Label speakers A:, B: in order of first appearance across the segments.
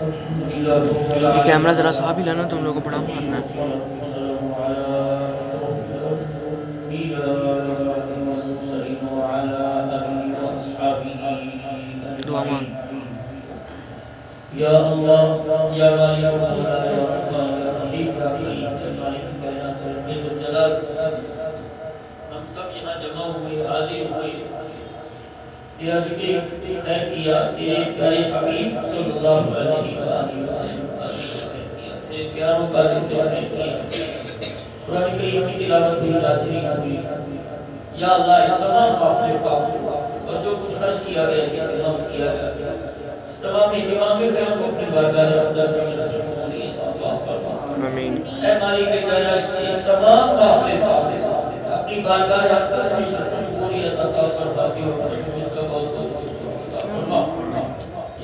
A: یہ کیمرہ ذرا صاحب ہی لینا، تم لوگوں کو بڑا مارنا ہے. دعا مانگ.
B: یا اللہ یا مالک مولا یا رحمان یا رحیم یا کریم مالک کائنات رب الجلال، ہم سب یہاں جمع ہوئے حاضر ہوئے تیرا ذکر خیر کیا، تیرے پیارے حبیب صلی اللہ علیہ وسلم اپنے پیاروں کا ذکر خیر کیا، قرآن کریم کی تلاوت ہوئی، رات شریف ہوئی. یا اللہ اس تمام قافلے کو اور جو کچھ خرچ کیا گیا کہ انتظام کیا گیا، اس تمام اہتمام خیر کو اپنے بارگاہ اقدس میں عطا فرما.
A: آمین.
B: اے مالک کائنات اس تمام قافلے کو اپنی بارگاہ اقدس میں پوری عطا فرما دیو، اس کا بہت بہت عطا فرما.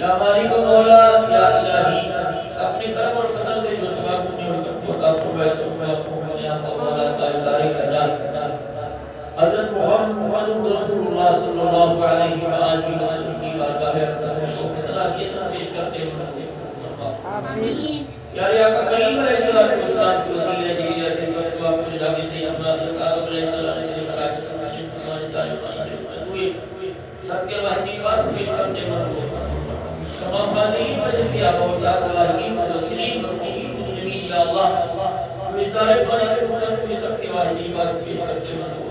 B: یا مالک مولا یا الہی اپنے کرم اور فضل سے جو ثواب نے ہم سب کو عطا فرمائے، سب ثواب کو ہمیں عطا مولا تعالی کائنات حضرت محمد رسول اللہ صلی اللہ علیہ وآلہ وسلم کی بارگاہ اقدس کو صلاحیت پیش کرتے ہیں. آمین. یا آقا کریم علیہ السلام کی وسیلہ جلیلہ سے جو ثواب کو جناب سیدنا حضرت آدم علیہ السلام سے لے کر آج تک جن سبحانہ تعالی سے رسل ہوئے سب کے واحدی بات پیش کرتے ہیں. تمام حاضرین پر جس کی آبا و تعالی الواحدین مسلمین مسلمین یا اللہ جو اس دار فانی سے رسل ہوئے سب کے واحدی بات پیش کرتے ہیں.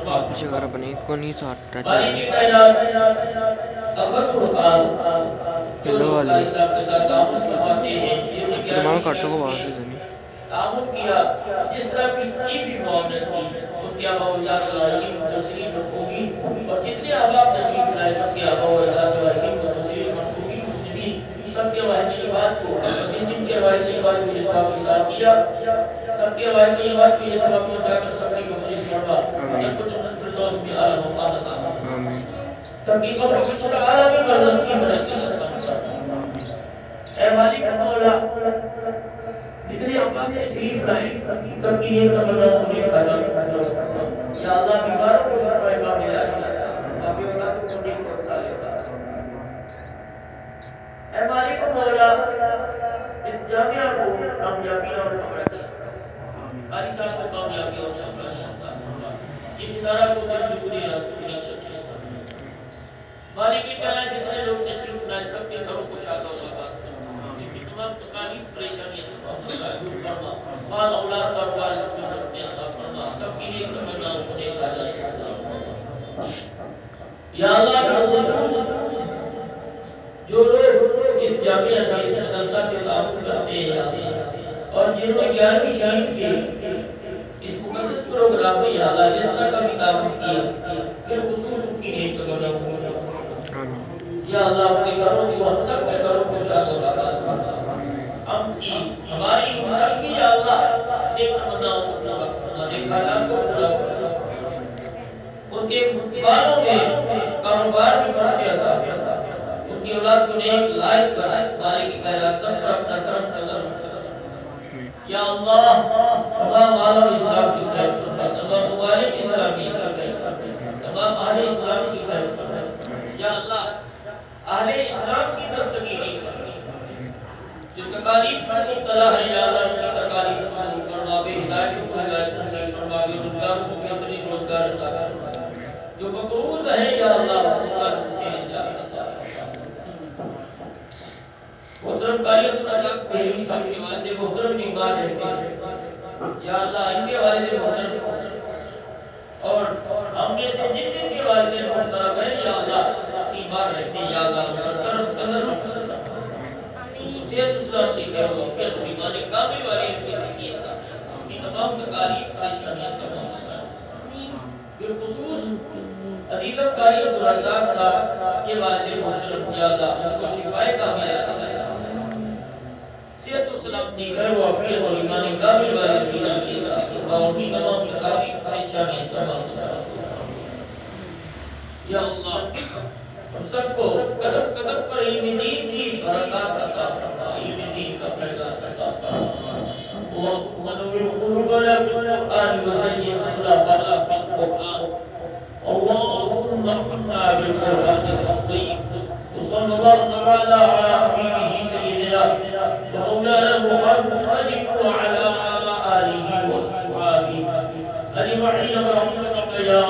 A: بہت پیچھے کر اپنے کو نہیں ساتھ ٹچ
B: مالک
A: ہے.
B: کائنات اگر فرقان
A: پلو والی
B: صاحب کے ساتھ تعامل فرماتے ہیں،
A: تمام کر سکو بات بھی دینی.
B: تعامل کیا جس طرح کی بھی معاملت کی ان کے آبا و اجداد الواحدین متصرین مرحومین اور جتنے آباب تشریف لائے سب کے آبا و اجداد الواحدین متصرین مرحومین مسلمین سب کے واحد بات کو جس دن کے واحد بات کو یہ ثواب حساب کیا، سب کے واحد بات کو یہ ثواب پہنچا کر سب کی کوشش کرنا، سب کو جنت فردوس میں اعلی مقام عطا فرما.
A: آمین.
B: سب کی قبر کی شرع اعلی میں برزخ کی منزل عطا فرما. اے مالک مولا جتنے اپنا تشریف لائے سب کی نیک تمنا پوری فرما. یا اللہ بیماروں کو شفا کاملہ عطا فرما، بیماروں کو نیک اور صالح عطا فرما. اے مالک مولا اس جامعہ کو کامیابی اور کامرانی قاری صاحب کو کامیابی اور کامرانی عطا فرما. اس ادارہ کو جوڑی رکھے. مالک کائنات جتنے لوگ تشریف لائے سب کے گھروں کو شاد و آباد فرما، جن کی تمام تکالیف پریشانیاں دور فرما، مال اولاد کاروبار رزق میں برکتیں عطا فرما، سب کی نیک تمناؤں کو نیک حاجات عطا فرما. یا اللہ بالخصوص جو لوگ اس جامعہ اسلامی مدرسہ سے تعلق کرتے ہیں اور جنہوں نے 11ویں شریف کے اس مقدس پروگرام میں یا اللہ جس طرح کا بھی تعاون کیا بالخصوص ان کی نیک تمناؤں کو یا اللہ اپنے گھروں کو ہم سب کے گھروں کو شاد و آباد فرما. ہم کی ہماری سب کی یا اللہ نیک تمناؤں کو پورا فرما، نیک حالات کو پورا فرما. ان کے بالوں میں کاروبار میں برکت عطا فرما، ان کی اولاد کو نیک لائق بنائے. مالک کائنات سب پر اپنا کرم فضل یا اللہ تمام عالم اسلام کی خیر فرما، تمام ممالک اسلامی کا خیر فرما، تمام اہل اسلام کی خیر فرما. یا اللہ اہل اسلام کی دستگیری فرما، جو تکالیف میں مبتلا ہے یا اللہ ان کی تکالیف کو فرما، بے ہدایت کو ہدایت نصیب فرما، بے روزگار کو بہترین روزگار عطا فرما، جو مقروض ہے یا اللہ ان کا سے نجات عطا فرما. محترم قاری عبدالرزاق بہلوی صاحب کے والد محترم بیمار رہتے ہیں یا اللہ ان کے والد محترم اور ہم میں سے جن جن کے والد محترم ہیں یا اللہ بیمار رہتے ہیں یا اللہ ان پر کرم فضل صحت اسلام کی خیر و عافیت بیماری کامل والی ان کی زندگی عطا فرما. ان کی تمام تکالیف پریشانیاں تمام مسائل بالخصوص عزیزم قاری عبدالرزاق صاحب کے والد محترم یا اللہ ان کو شفا کاملہ عطا فرما، صحت و سلامتی خیر و عافیت اور ایمان کامل والی زندگی عطا فرما. ان کی تمام تکالیف پریشانیاں تمام مسائل یا اللہ ہم سب کو قدم قدم پر علم دین کی برکات عطا فرما، علم دین کا فیضان عطا فرما. وَنُوِّرُ قُلُوبَنَا بِالْقُرْآنِ وَزَيِّنْ أَخْلَاقَنَا بِالْقُرْآنِ اللهم اغفرنا بالقرآن العظيم. وصلى الله تعالى على حبيبه سيدنا ومولانا محمد وعلى آله وأصحابه أجمعين برحمتك يا